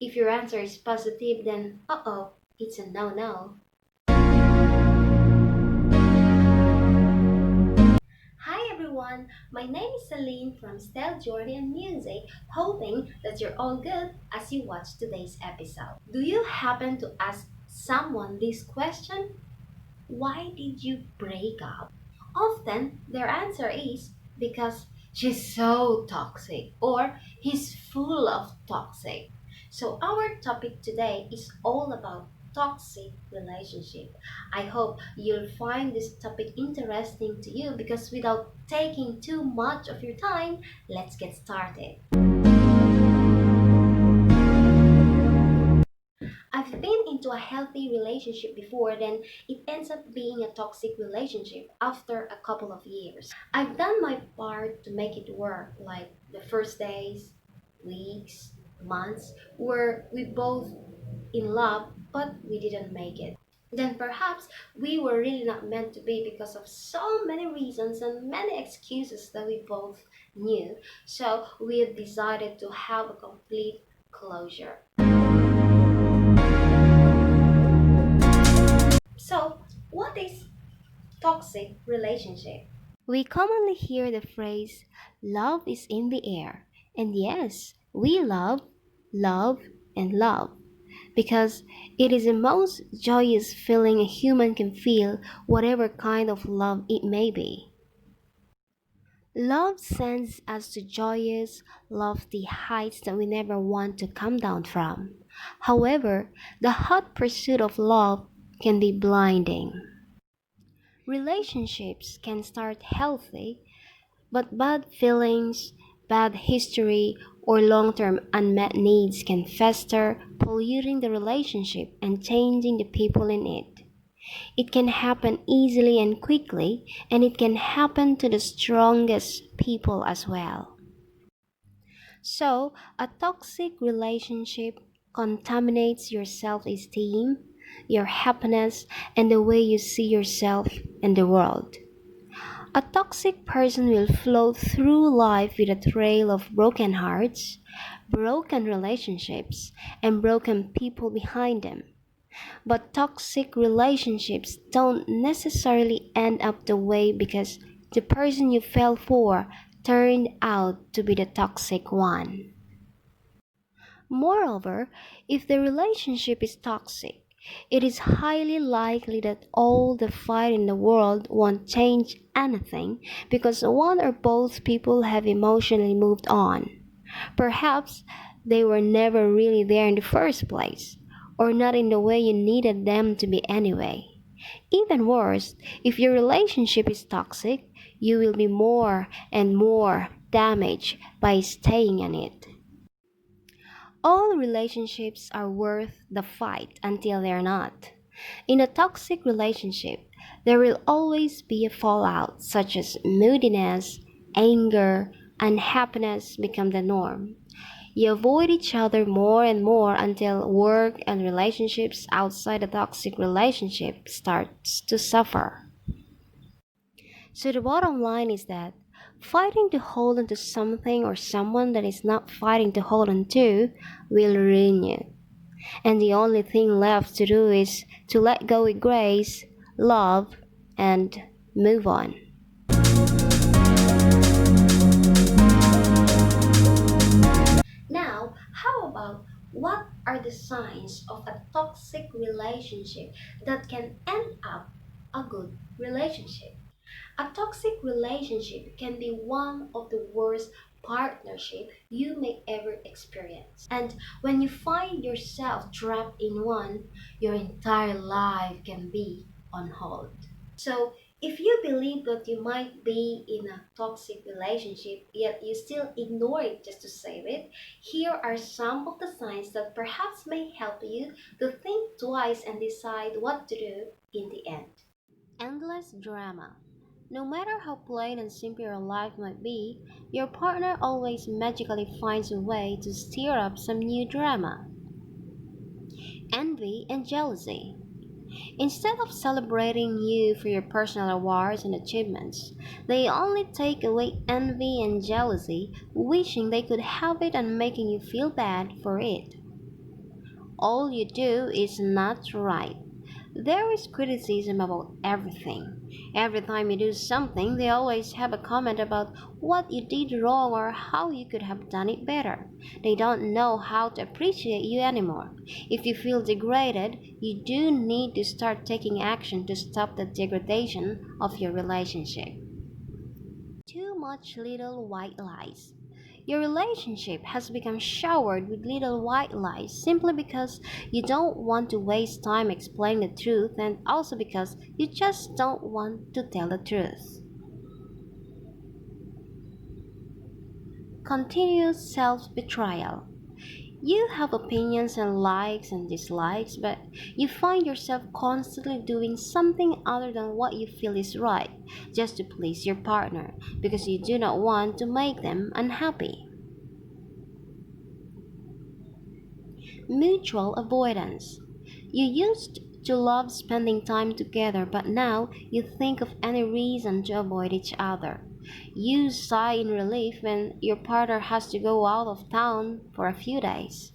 If your answer is positive, then it's a no no. Hi everyone, my name is Celine from Style Jordan Music, hoping that you're all good as you watch today's episode. Do you happen to ask someone this question? Why did you break up? Often their answer is because she's so toxic or he's full of toxic. So our topic today is all about toxic relationship. I hope you'll find this topic interesting to you because without taking too much of your time, let's get started. I've been into a healthy relationship before, then it ends up being a toxic relationship after a couple of years. I've done my part to make it work, like the first days, weeks, months, where we both in love, but we didn't make it. Then perhaps we were really not meant to be because of so many reasons and many excuses that we both knew. So we have decided to have a complete closure. So, what is toxic relationship? We commonly hear the phrase, love is in the air. And yes, we love, and love. Because it is the most joyous feeling a human can feel, whatever kind of love it may be. Love sends us to joyous, lofty heights that we never want to come down from. However, the hot pursuit of love can be blinding. Relationships can start healthy, but bad feelings, bad history, or long term unmet needs can fester, polluting the relationship and changing the people in it. It can happen easily and quickly, and it can happen to the strongest people as well. So, a toxic relationship contaminates your self esteem, your happiness, and the way you see yourself and the world. A toxic person will flow through life with a trail of broken hearts, broken relationships, and broken people behind them. But toxic relationships don't necessarily end up the way because the person you fell for turned out to be the toxic one. Moreover, if the relationship is toxic, it is highly likely that all the fight in the world won't change anything because one or both people have emotionally moved on. Perhaps they were never really there in the first place, or not in the way you needed them to be anyway. Even worse, if your relationship is toxic, you will be more and more damaged by staying in it. All relationships are worth the fight until they're not. In a toxic relationship, there will always be a fallout, such as moodiness, anger, unhappiness become the norm. You avoid each other more and more until work and relationships outside a toxic relationship starts to suffer. So the bottom line is that fighting to hold on to something or someone that is not fighting to hold on to will ruin you. And the only thing left to do is to let go with grace, love, and move on. Now, how about what are the signs of a toxic relationship that can end up a good relationship? A toxic relationship can be one of the worst partnership you may ever experience. And when you find yourself trapped in one, your entire life can be on hold. So, if you believe that you might be in a toxic relationship yet you still ignore it just to save it, here are some of the signs that perhaps may help you to think twice and decide what to do in the end. Endless drama. No matter how plain and simple your life might be, your partner always magically finds a way to stir up some new drama. Envy and jealousy. Instead of celebrating you for your personal awards and achievements, they only take away envy and jealousy, wishing they could have it and making you feel bad for it. all you do is not right. There is criticism about everything. Every time you do something, they always have a comment about what you did wrong or how you could have done it better. They don't know how to appreciate you anymore. If you feel degraded, you do need to start taking action to stop the degradation of your relationship. Too much little white lies. Your relationship has become showered with little white lies simply because you don't want to waste time explaining the truth and also because you just don't want to tell the truth. Continuous self betrayal. You have opinions and likes and dislikes, but you find yourself constantly doing something other than what you feel is right just to please your partner because you do not want to make them unhappy. Mutual avoidance. You used to love spending time together, but now you think of any reason to avoid each other. You sigh in relief when your partner has to go out of town for a few days.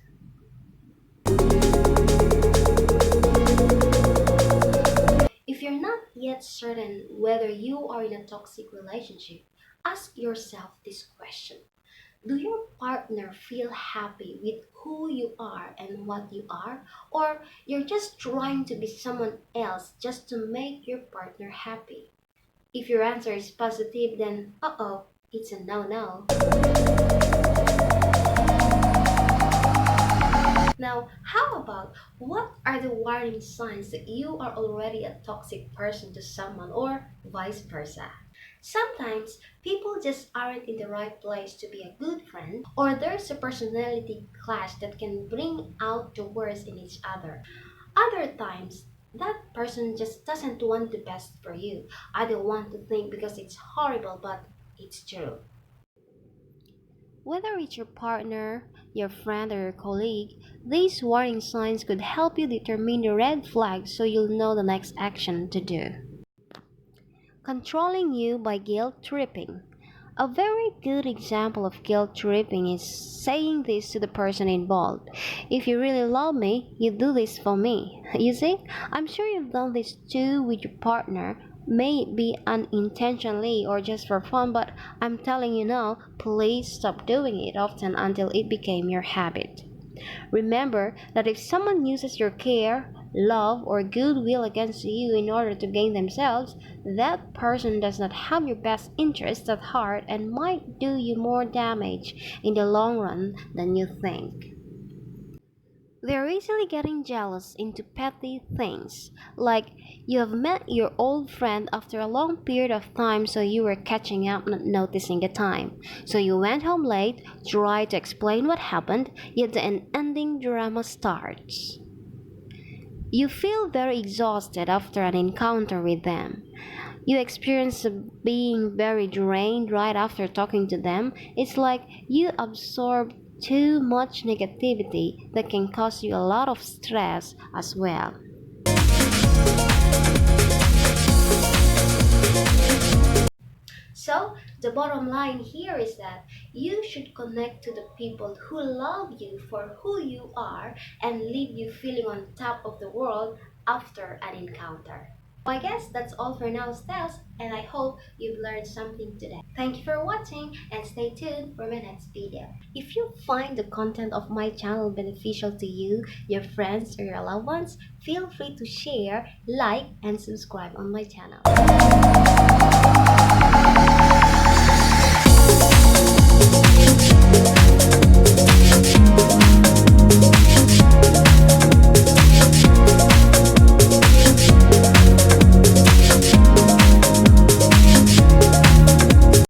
If you're not yet certain whether you are in a toxic relationship, ask yourself this question. Do your partner feel happy with who you are and what you are? Or you're just trying to be someone else just to make your partner happy? If your answer is positive, then it's a no no. Now, how about what are the warning signs that you are already a toxic person to someone or vice versa? Sometimes people just aren't in the right place to be a good friend, or there's a personality clash that can bring out the worst in each other. Other times, that person just doesn't want the best for you. I don't want to think because it's horrible, but it's true. Whether it's your partner, your friend, or your colleague, these warning signs could help you determine the red flags so you'll know the next action to do. Controlling you by guilt tripping. A very good example of guilt tripping is saying this to the person involved. If you really love me, you do this for me. You see, I'm sure you've done this too with your partner. May it be unintentionally or just for fun, but I'm telling you now, please stop doing it often until it became your habit. Remember that if someone uses your care, love, or goodwill against you in order to gain themselves, that person does not have your best interests at heart and might do you more damage in the long run than you think. They're easily getting jealous into petty things, like you have met your old friend after a long period of time, so you were catching up, not noticing the time. So you went home late, tried to explain what happened, yet the unending drama starts. You feel very exhausted after an encounter with them. You experience being very drained right after talking to them. It's like you absorb too much negativity that can cause you a lot of stress as well. So, the bottom line here is that you should connect to the people who love you for who you are and leave you feeling on top of the world after an encounter. I guess that's all for now, Stels, and I hope you've learned something today. Thank you for watching and stay tuned for my next video. If you find the content of my channel beneficial to you, your friends, or your loved ones, feel free to share, like, and subscribe on my channel.